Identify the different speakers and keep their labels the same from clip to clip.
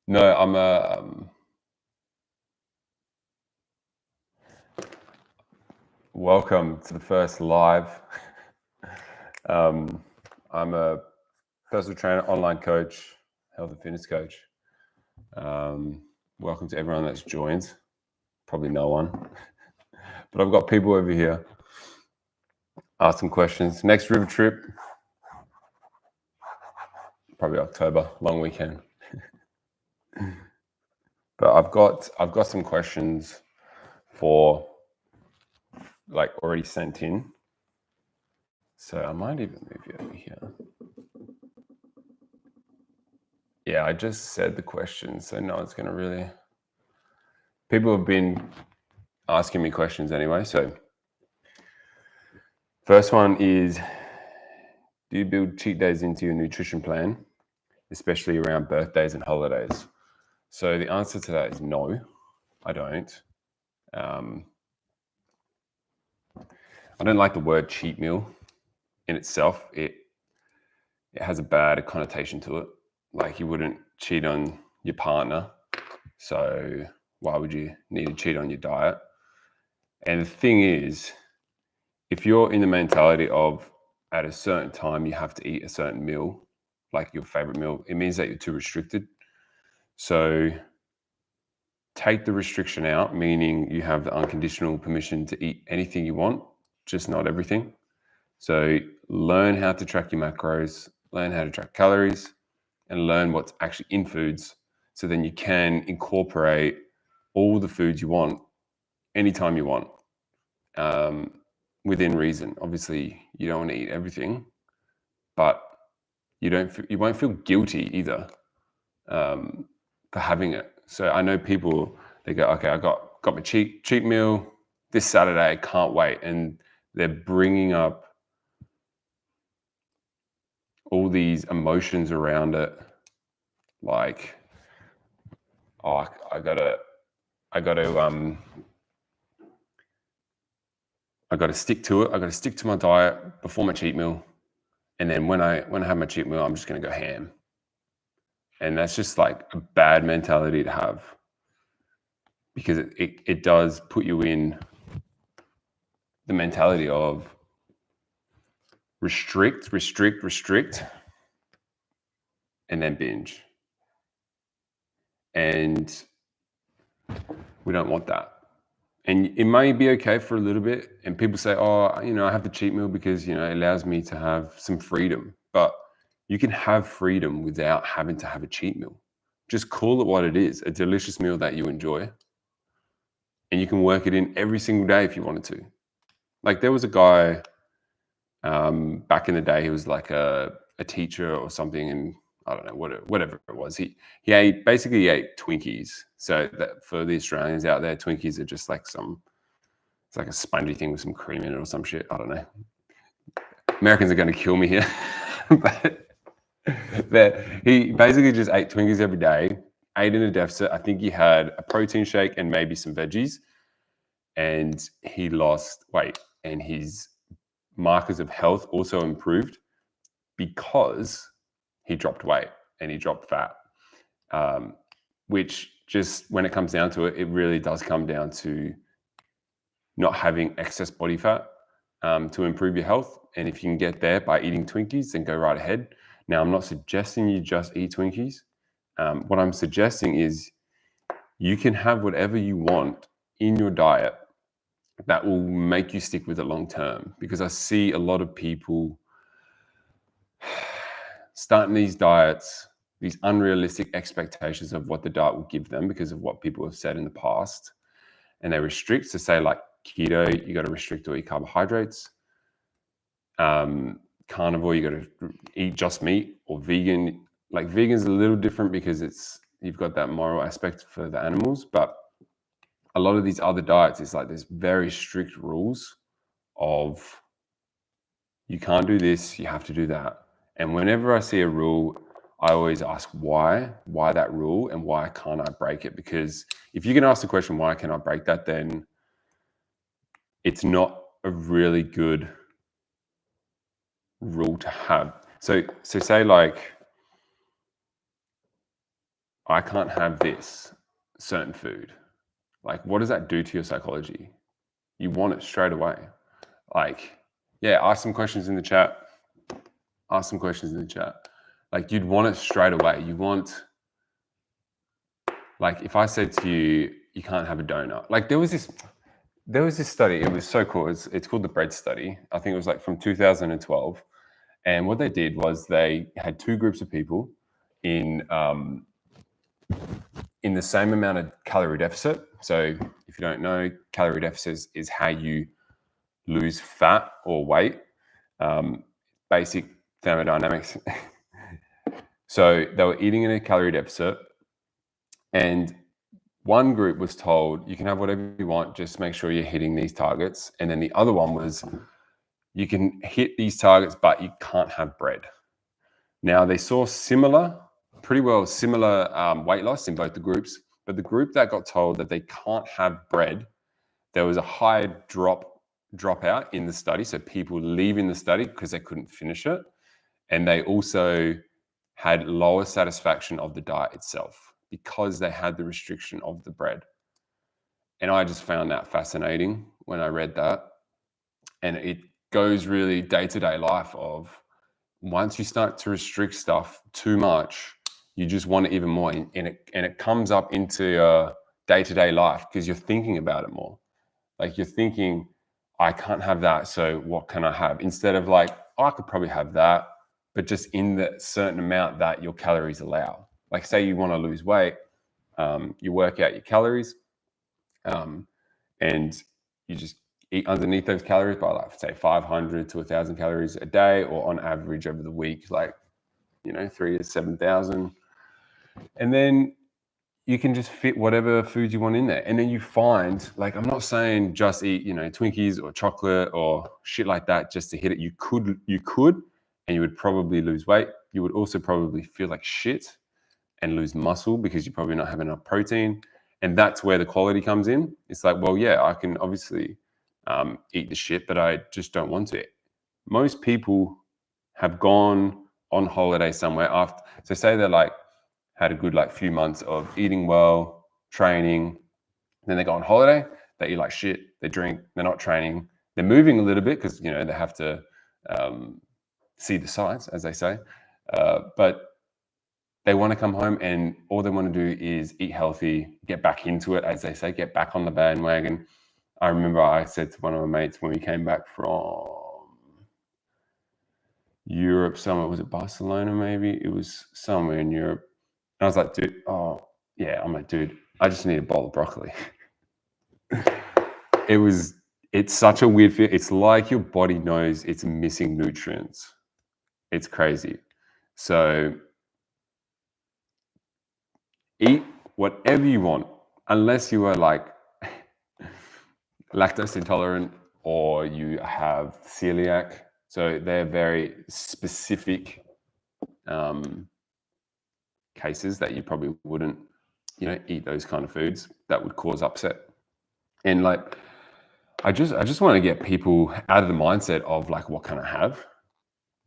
Speaker 1: No, I'm welcome to the first live. I'm a personal trainer, online coach, health and fitness coach. Welcome to everyone that's joined. Probably no one, but I've got people over here asking questions. Next river trip, probably October, long weekend. But I've got some questions for like already sent in. So I might even move you over here. Yeah, I just said the questions, so no one's gonna really. People have been asking me questions anyway. So first one is, do you build cheat days into your nutrition plan, especially around birthdays and holidays? So the answer to that is no, I don't. I don't like the word cheat meal in itself. It has a bad connotation to it. Like, you wouldn't cheat on your partner, so why would you need to cheat on your diet? And the thing is, if you're in the mentality of at a certain time you have to eat a certain meal, like your favorite meal, it means that you're too restricted. So take the restriction out, meaning you have the unconditional permission to eat anything you want, just not everything. So learn how to track your macros, learn how to track calories, and learn what's actually in foods, so then you can incorporate all the foods you want anytime you want, within reason. Obviously, you don't want to eat everything, but you won't feel guilty either, for having it. So I know people, they go, okay, I got my cheat meal this Saturday, I can't wait, and they're bringing up all these emotions around it, like, oh, I gotta stick to it. I gotta stick to my diet before my cheat meal, and then when I have my cheat meal, I'm just gonna go ham. And that's just like a bad mentality to have, because it does put you in the mentality of restrict, and then binge. And we don't want that. And it may be okay for a little bit. And people say, oh, I have the cheat meal because, it allows me to have some freedom. But you can have freedom without having to have a cheat meal. Just call it what it is, a delicious meal that you enjoy. And you can work it in every single day if you wanted to. Like, there was a guy back in the day, he was like a teacher or something, and I don't know, whatever it was. He ate Twinkies. So that, for the Australians out there, Twinkies are just like it's like a spongy thing with some cream in it or some shit. I don't know. Americans are going to kill me here. but he basically just ate Twinkies every day, ate in a deficit. I think he had a protein shake and maybe some veggies, and he lost weight, and his markers of health also improved because he dropped weight and he dropped fat, which, just when it comes down to it, it really does come down to not having excess body fat to improve your health. And if you can get there by eating Twinkies, then go right ahead. Now, I'm not suggesting you just eat Twinkies. What I'm suggesting is you can have whatever you want in your diet that will make you stick with it long term. Because I see a lot of people starting these diets, these unrealistic expectations of what the diet will give them because of what people have said in the past. And they restrict, to say like keto, you got to restrict all your carbohydrates. Carnivore, you got to eat just meat. Or vegan, like vegan's a little different because you've got that moral aspect for the animals. But a lot of these other diets, it's like there's very strict rules of, you can't do this, you have to do that. And whenever I see a rule, I always ask why that rule, and why can't I break it? Because if you can ask the question, why can I break that, then it's not a really good rule to have. So say, like, I can't have this certain food. Like, what does that do to your psychology? You want it straight away. Like, yeah, ask some questions in the chat. Ask some questions in the chat. Like, you'd want it straight away. You want, like, if I said to you, you can't have a donut. Like, there was this study. It was so cool. It's called the bread study. I think it was like from 2012. And what they did was they had two groups of people in the same amount of calorie deficit. So if you don't know, calorie deficit is how you lose fat or weight. Basic thermodynamics. So they were eating in a calorie deficit, and one group was told, you can have whatever you want, just make sure you're hitting these targets. And then the other one was, you can hit these targets, but you can't have bread. Now, they saw pretty similar weight loss in both the groups, but the group that got told that they can't have bread, there was a high dropout in the study. So people leaving the study because they couldn't finish it. And they also had lower satisfaction of the diet itself because they had the restriction of the bread. And I just found that fascinating when I read that. And it goes really day-to-day life of, once you start to restrict stuff too much, you just want it even more. And it comes up into your day-to-day life because you're thinking about it more. Like, you're thinking, I can't have that, so what can I have? Instead of like, oh, I could probably have that, but just in the certain amount that your calories allow. Like, say you want to lose weight, you work out your calories, and you just eat underneath those calories by, like, say 500 to 1,000 calories a day, or on average over the week, like, 3 to 7,000. And then you can just fit whatever foods you want in there. And then you find, like, I'm not saying just eat, Twinkies or chocolate or shit like that just to hit it. You could, and you would probably lose weight. You would also probably feel like shit and lose muscle because you're probably not having enough protein. And that's where the quality comes in. It's like, well, yeah, I can obviously eat the shit, but I just don't want to. Most people have gone on holiday somewhere after, so say they're like, had a good few months of eating well, training, then they go on holiday, they eat like shit, they drink, they're not training, they're moving a little bit because they have to see the sights, as they say, but they want to come home and all they want to do is eat healthy, get back into it, as they say, get back on the bandwagon. I remember I said to one of my mates when we came back from Europe, somewhere, was it Barcelona maybe? It was somewhere in Europe. And I was like, dude, dude, I just need a bowl of broccoli. It's such a weird feel. It's like your body knows it's missing nutrients. It's crazy. So eat whatever you want, unless you are like lactose intolerant or you have celiac. So they're very specific cases that you probably wouldn't, eat those kind of foods that would cause upset. And I just want to get people out of the mindset of like, what can I have?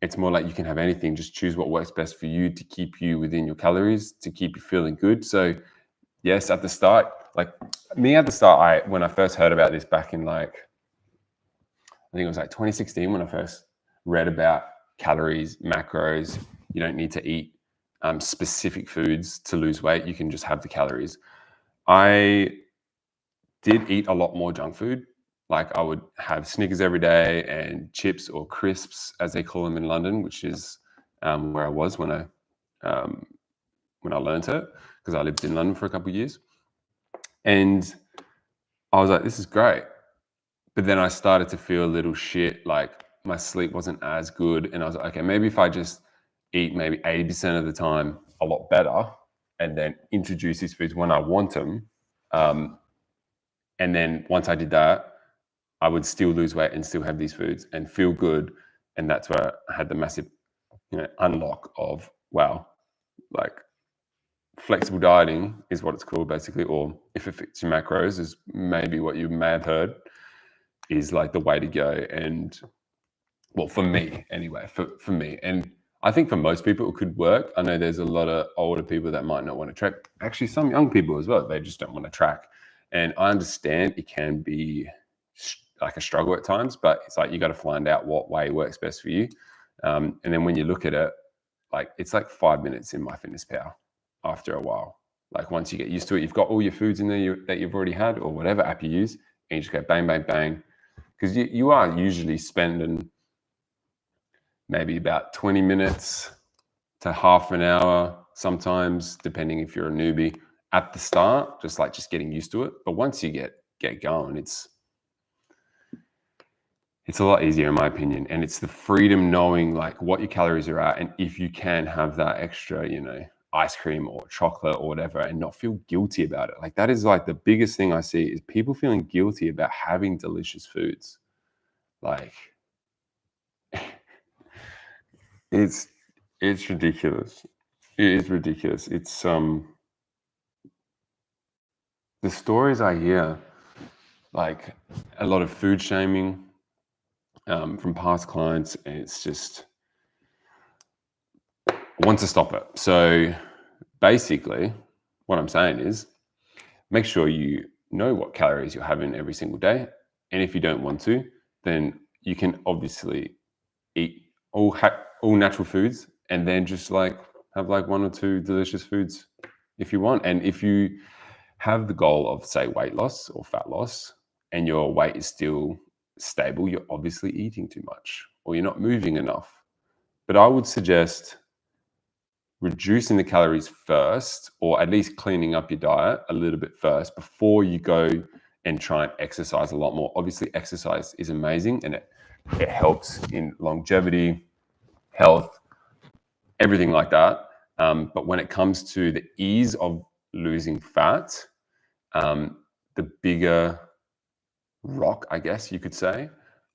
Speaker 1: It's more like you can have anything. Just choose what works best for you to keep you within your calories, to keep you feeling good. So yes, at the start, when I first heard about this back in I think it was 2016 when I first read about calories, macros. You don't need to eat specific foods to lose weight. You can just have the calories. I did eat a lot more junk food. Like, I would have Snickers every day and chips, or crisps as they call them in London, which is where I was when I learned it, because I lived in London for a couple of years. And I was like, this is great. But then I started to feel a little shit, like my sleep wasn't as good. And I was like, okay, maybe if I just eat maybe 80% of the time a lot better, and then introduce these foods when I want them. And then once I did that, I would still lose weight and still have these foods and feel good. And that's where I had the massive, unlock of, wow, like flexible dieting is what it's called basically, or if it fits your macros is maybe what you may have heard, is like the way to go. And well, for me anyway, for me. And I think for most people it could work. I know there's a lot of older people that might not want to track. Actually, some young people as well. They just don't want to track. And I understand it can be like a struggle at times, but it's like you got to find out what way works best for you. And then when you look at it, like it's like 5 minutes in MyFitnessPal after a while. Like once you get used to it, you've got all your foods in there that you've already had or whatever app you use, and you just go bang, bang, bang. Because you are usually spending maybe about 20 minutes to half an hour, sometimes, depending if you're a newbie, at the start, just getting used to it. But once you get going, it's a lot easier in my opinion. And it's the freedom knowing like what your calories are at. And if you can have that extra, ice cream or chocolate or whatever and not feel guilty about it. Like that is like the biggest thing I see is people feeling guilty about having delicious foods. Like it's ridiculous. It is ridiculous. It's the stories I hear, like a lot of food shaming from past clients, and it's just I want to stop it. So basically, what I'm saying is make sure you know what calories you're having every single day. And if you don't want to, then you can obviously eat all natural foods and then just like have like 1 or 2 delicious foods if you want. And if you have the goal of say weight loss or fat loss and your weight is still stable, you're obviously eating too much or you're not moving enough. But I would suggest reducing the calories first, or at least cleaning up your diet a little bit first before you go and try and exercise a lot more. Obviously, exercise is amazing and it helps in longevity, health, everything like that. But when it comes to the ease of losing fat, the bigger rock, I guess you could say,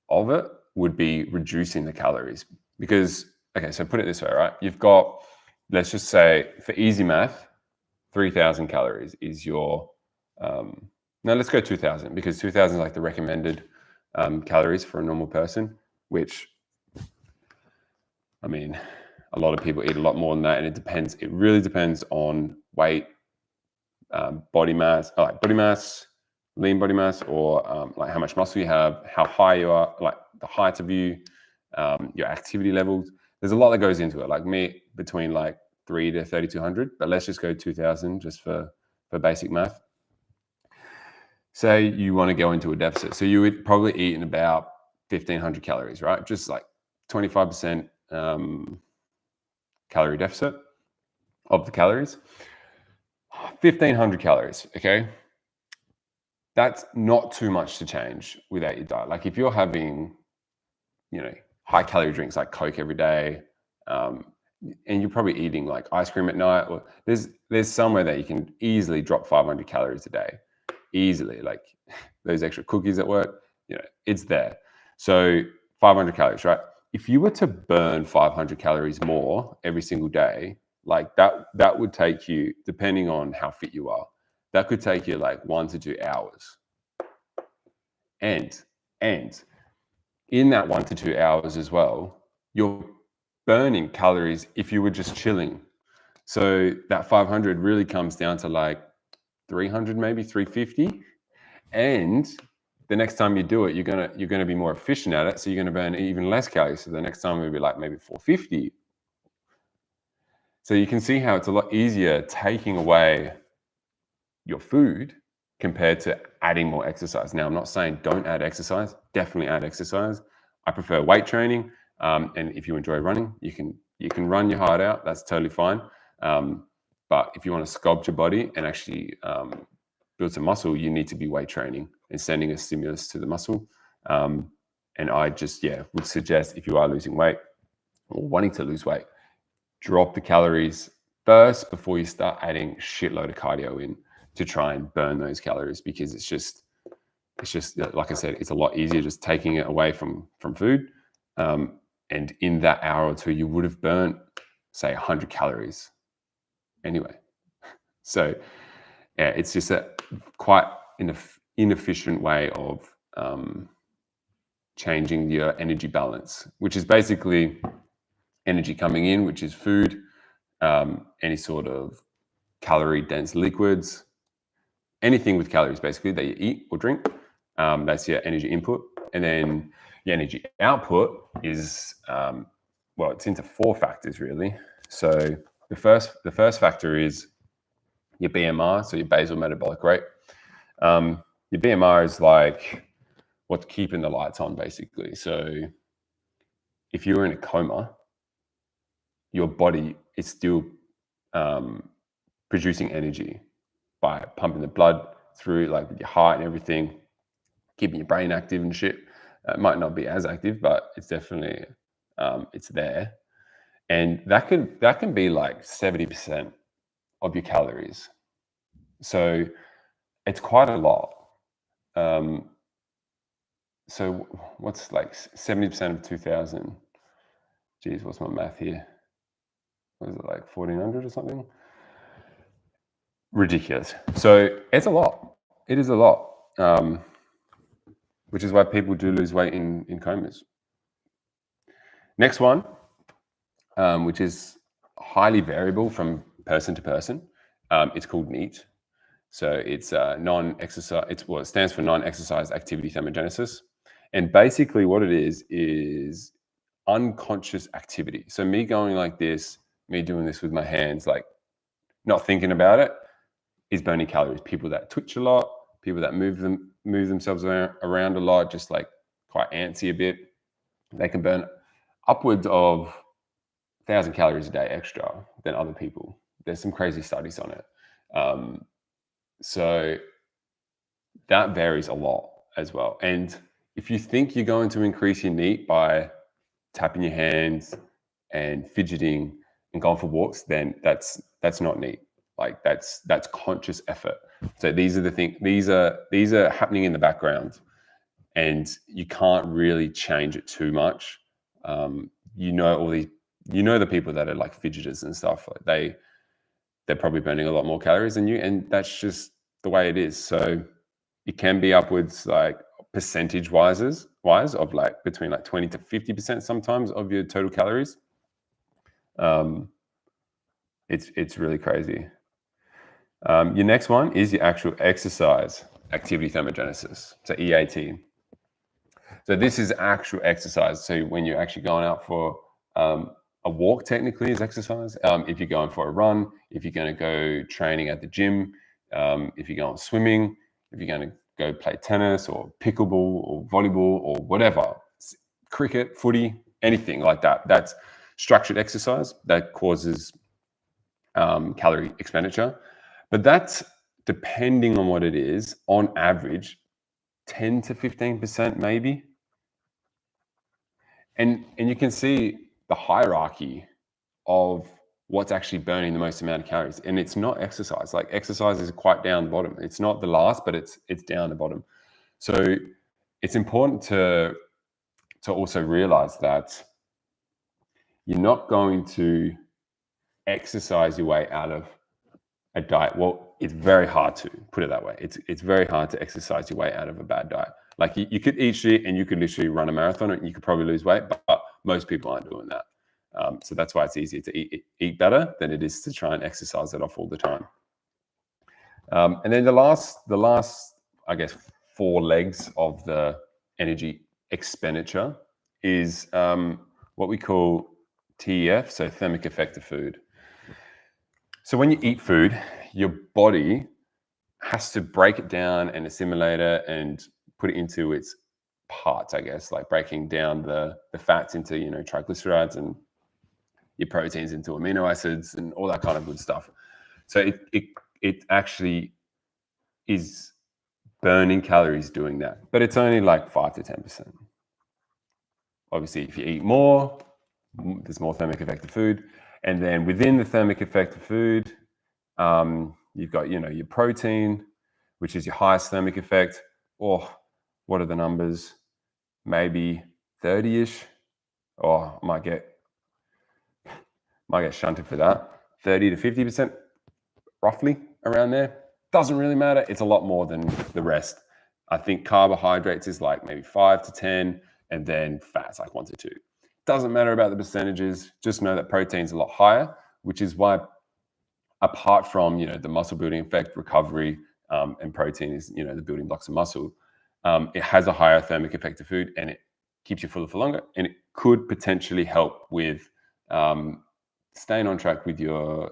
Speaker 1: of it would be reducing the calories. Because, okay, so put it this way, right? You've got, let's just say, for easy math, 3,000 calories is your, no, let's go 2,000 because 2,000 is like the recommended calories for a normal person, which, I mean, a lot of people eat a lot more than that, and it really depends on weight, body mass, lean body mass, or like how much muscle you have, how high you are, like the height of you, your activity levels. There's a lot that goes into it. Like me, between like 3 to 3,200, but let's just go 2,000 just for basic math. Say you want to go into a deficit. So you would probably eat in about 1,500 calories, right? Just like 25% calorie deficit of the calories. 1,500 calories, okay? That's not too much to change without your diet. Like if you're having, high calorie drinks like Coke every day, and you're probably eating like ice cream at night, or there's somewhere that you can easily drop 500 calories a day, easily. Like those extra cookies at work, it's there. So 500 calories, right? If you were to burn 500 calories more every single day, like that would take you, depending on how fit you are, that could take you like 1 to 2 hours. And in that 1 to 2 hours as well, you're burning calories if you were just chilling. So that 500 really comes down to like 300, maybe 350. And the next time you do it, you're gonna be more efficient at it. So you're gonna burn even less calories. So the next time it'll be like maybe 450. So you can see how it's a lot easier taking away your food compared to adding more exercise. Now, I'm not saying don't add exercise. Definitely add exercise. I prefer weight training. And if you enjoy running, you can run your heart out. That's totally fine. But if you want to sculpt your body and actually build some muscle, you need to be weight training and sending a stimulus to the muscle. And I just, would suggest if you are losing weight or wanting to lose weight, drop the calories first before you start adding shitload of cardio in to try and burn those calories, because it's just like I said, it's a lot easier just taking it away from food. And in that hour or two, you would have burnt, say, 100 calories anyway. So it's just a quite inefficient way of changing your energy balance, which is basically energy coming in, which is food, any sort of calorie-dense liquids, anything with calories basically that you eat or drink. That's your energy input. And then your energy output is, well, it's into 4 factors really. So the first factor is your BMR, so your basal metabolic rate. Your BMR is like what's keeping the lights on basically. So if you're in a coma, your body is still producing energy by pumping the blood through, like with your heart and everything, keeping your brain active and shit. It might not be as active, but it's definitely it's there, and that can be like 70% of your calories. So it's quite a lot. So what's like 70% of 2,000? Geez, what's my math here? What is it, like 1,400 or something? Ridiculous. So it's a lot. It is a lot, which is why people do lose weight in comas. Next one, which is highly variable from person to person. It's called NEAT. So it's non-exercise. It stands for non-exercise activity thermogenesis, and basically what it is unconscious activity. So me going like this, me doing this with my hands, like not thinking about it, is burning calories. People that twitch a lot, people that move themselves around a lot, just like quite antsy a bit, they can burn upwards of 1,000 calories a day extra than other people. There's some crazy studies on it. So that varies a lot as well. And if you think you're going to increase your NEAT by tapping your hands and fidgeting and going for walks, then that's not NEAT. Like that's conscious effort. So these are the things. These are happening in the background, and you can't really change it too much. All these. The people that are like fidgeters and stuff. Like they're probably burning a lot more calories than you, and that's just the way it is. So it can be upwards, like percentage wise of like between like 20 to 50% sometimes of your total calories. It's really crazy. Your next one is your actual exercise activity thermogenesis, so EAT. So this is actual exercise. So when you're actually going out for a walk, technically is exercise. If you're going for a run, if you're going to go training at the gym, if you're going swimming, if you're going to go play tennis or pickleball or volleyball or whatever, cricket, footy, anything like that. That's structured exercise that causes calorie expenditure. But that's depending on what it is, on average, 10 to 15% maybe. And you can see the hierarchy of what's actually burning the most amount of calories. And it's not exercise. Like exercise is quite down the bottom. It's not the last, but it's down the bottom. So it's important to also realize that you're not going to exercise your way out of a diet. Well, it's very hard to put it that way. It's very hard to exercise your way out of a bad diet. Like you could eat shit and you could literally run a marathon and you could probably lose weight, but most people aren't doing that. So that's why it's easier to eat better than it is to try and exercise it off all the time. And then the last, I guess, 4 legs of the energy expenditure is what we call TEF, so thermic effect of food. So when you eat food, your body has to break it down and assimilate it and put it into its parts, I guess, like breaking down the fats into, triglycerides and your proteins into amino acids and all that kind of good stuff. So it actually is burning calories doing that, but it's only like 5 to 10%. Obviously, if you eat more, there's more thermic effect of food. And then within the thermic effect of food, you've got, your protein, which is your highest thermic effect. Or what are the numbers? Maybe 30-ish. Or I might get shunted for that. 30 to 50%, roughly around there. Doesn't really matter. It's a lot more than the rest. I think carbohydrates is like maybe 5 to 10, and then fats like 1 to 2. Doesn't matter about the percentages. Just know that protein's a lot higher, which is why, apart from the muscle building effect, recovery, and protein is the building blocks of muscle. It has a higher thermic effect of food, and it keeps you fuller for longer, and it could potentially help with staying on track with your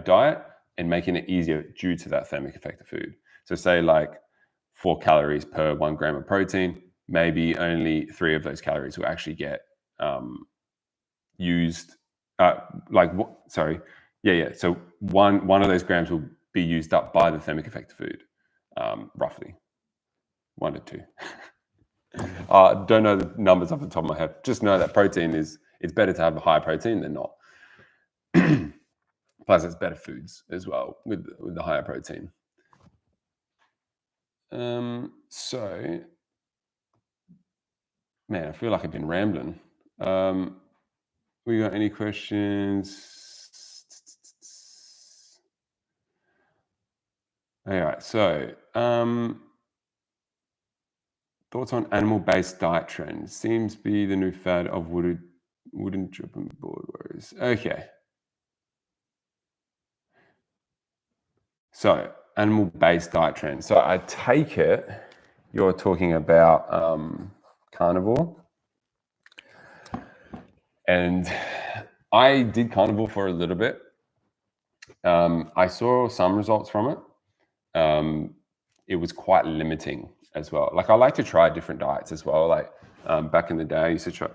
Speaker 1: diet and making it easier due to that thermic effect of food. So say like 4 calories per 1 gram of protein, maybe only 3 of those calories will actually get used. So one of those grams will be used up by the thermic effect of food, roughly 1 to 2. Don't know the numbers off the top of my head. Just know that protein it's better to have a higher protein than not. Plus, it's better foods as well with the higher protein. So, man, I feel like I've been rambling. We got any questions? All right. So, thoughts on animal-based diet trends? Seems to be the new fad of wooden chopping board warriors. Okay. So, animal-based diet trends. So, I take it you're talking about carnivore. And I did carnivore for a little bit. I saw some results from it. It was quite limiting as well. Like I like to try different diets as well. Like back in the day, I used to try,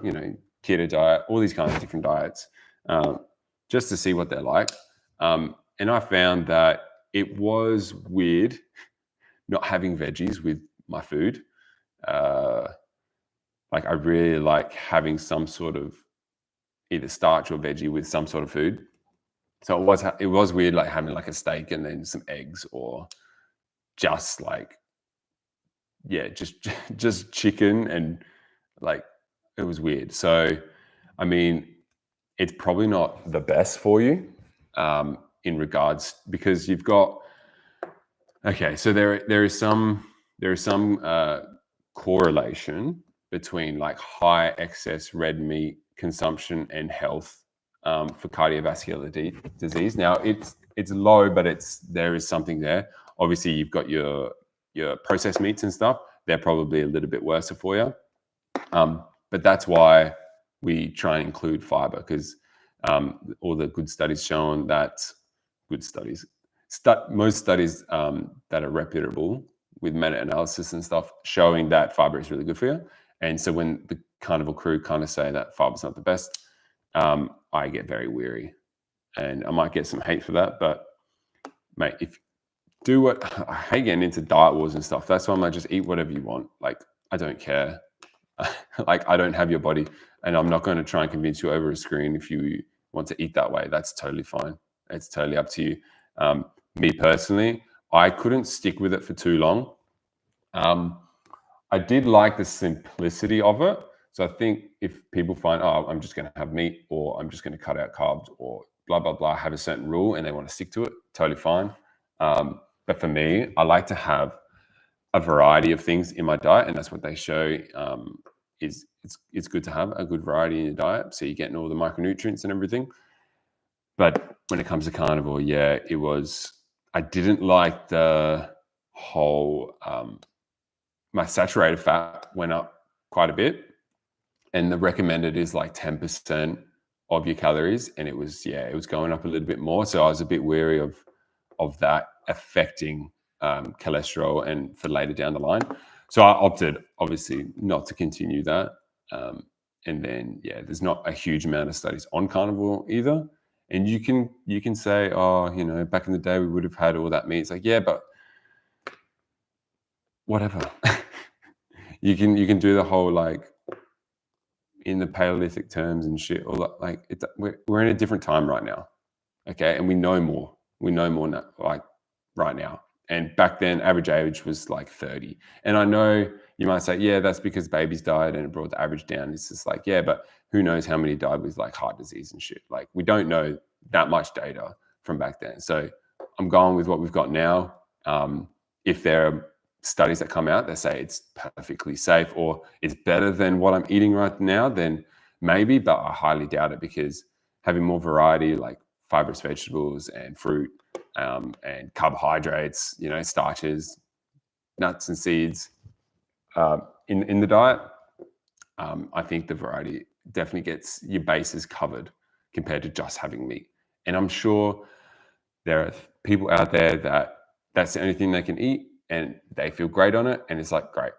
Speaker 1: keto diet, all these kinds of different diets, just to see what they're like. And I found that it was weird not having veggies with my food. Like I really like having some sort of either starch or veggie with some sort of food. So it was weird, like having like a steak and then some eggs, or just like, just chicken, and like it was weird. So, I mean, it's probably not the best for you in regards, because you've got so there is some correlation between like high excess red meat consumption and health for cardiovascular disease. Now it's low, but there is something there. Obviously, you've got your processed meats and stuff. They're probably a little bit worse for you. But that's why we try and include fiber, because all the good studies shown that most studies that are reputable with meta-analysis and stuff showing that fiber is really good for you. And so when the carnivore crew kind of say that fiber's not the best, I get very weary, and I might get some hate for that. But mate, I hate getting into diet wars and stuff. That's why I'm like, just eat whatever you want. Like, I don't care. Like, I don't have your body, and I'm not going to try and convince you over a screen if you want to eat that way. That's totally fine. It's totally up to you. Me personally, I couldn't stick with it for too long. I did like the simplicity of it. So I think if people find, I'm just going to have meat, or I'm just going to cut out carbs, or blah, blah, blah, have a certain rule and they want to stick to it, totally fine. But for me, I like to have a variety of things in my diet, and that's what they show. It's good to have a good variety in your diet, so you're getting all the micronutrients and everything. But when it comes to carnivore, I didn't like the whole my saturated fat went up quite a bit, and the recommended is like 10% of your calories, and it was going up a little bit more. So I was a bit wary of that affecting cholesterol and for later down the line. So I opted obviously not to continue that. And then there's not a huge amount of studies on carnivore either. And you can say, back in the day we would have had all that meat. It's like, yeah, but whatever. you can do the whole like in the Paleolithic terms and shit. All that, like we're in a different time right now, okay? And we know more. We know more now, like right now. And back then, average age was like 30. And I know you might say, yeah, that's because babies died and it brought the average down. It's just like, yeah, but who knows how many died with like heart disease and shit. Like we don't know that much data from back then. So I'm going with what we've got now. If there are studies that come out that say it's perfectly safe or it's better than what I'm eating right now, then maybe, but I highly doubt it, because having more variety, like fibrous vegetables and fruit, and carbohydrates, starches, nuts and seeds, in the diet, I think the variety definitely gets your bases covered compared to just having meat. And I'm sure there are people out there that that's the only thing they can eat and they feel great on it, and it's like great.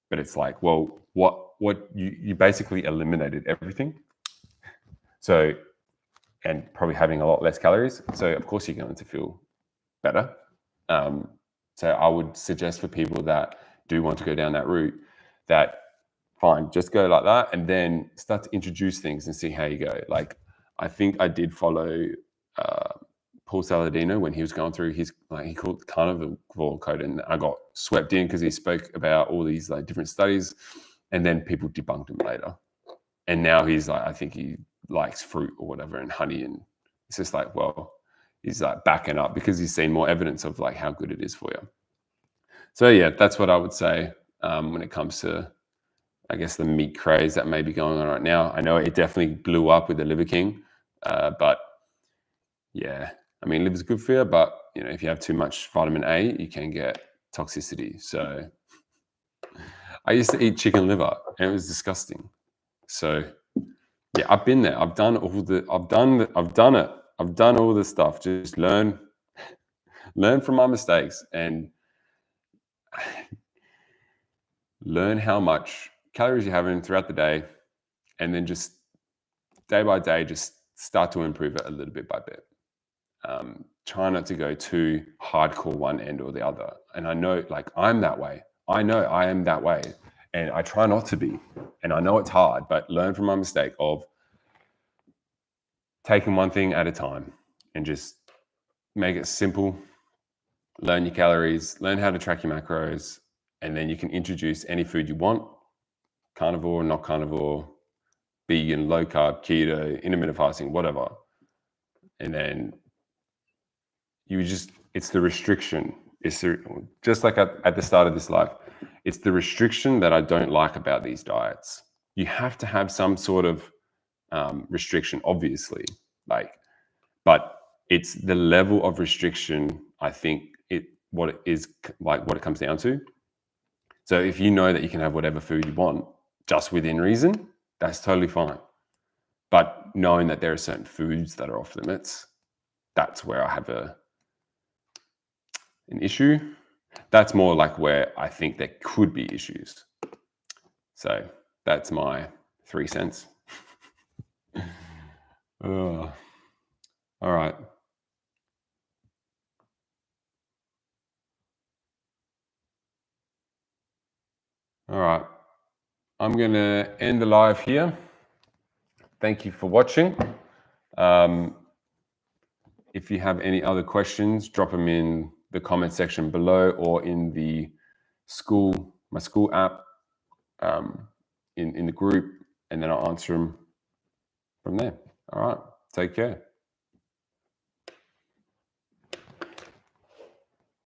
Speaker 1: But it's like, well, what you basically eliminated everything. So, and probably having a lot less calories. So of course you're going to feel better. So I would suggest for people that do want to go down that route, that fine, just go like that, and then start to introduce things and see how you go. Like, I think I did follow Paul Saladino when he was going through his, like, he called carnivore code, and I got swept in because he spoke about all these like different studies, and then people debunked him later. And now he's like, I think he likes fruit or whatever and honey, and it's just like, well, he's like backing up because he's seen more evidence of like how good it is for you. So yeah, that's what I would say when it comes to, I guess, the meat craze that may be going on right now. I know it definitely blew up with the Liver King, but yeah, I mean, liver's good for you, but if you have too much vitamin A, you can get toxicity. So I used to eat chicken liver, and it was disgusting. So yeah, I've been there. I've done it. I've done all this stuff. Just learn from my mistakes, and learn how much calories you're having throughout the day, and then just day by day, just start to improve it a little bit by bit. Try not to go too hardcore one end or the other. And I know, like, I'm that way. I know I am that way, and I try not to be. And I know it's hard, but learn from my mistake of taking one thing at a time and just make it simple. Learn your calories, learn how to track your macros, and then you can introduce any food you want: carnivore, not carnivore, vegan, low carb, keto, intermittent fasting, whatever. And then it's the restriction. It's just like at the start of this life, it's the restriction that I don't like about these diets. You have to have some sort of restriction, obviously, but it's the level of restriction, I think, what it comes down to. So if you know that you can have whatever food you want just within reason, that's totally fine. But knowing that there are certain foods that are off limits, that's where I have an issue. That's more like where I think there could be issues. So that's my 3 cents. All right. All right. I'm going to end the live here. Thank you for watching. If you have any other questions, drop them in the comment section below or in the my school app, in the group, and then I'll answer them from there. All right. Take care.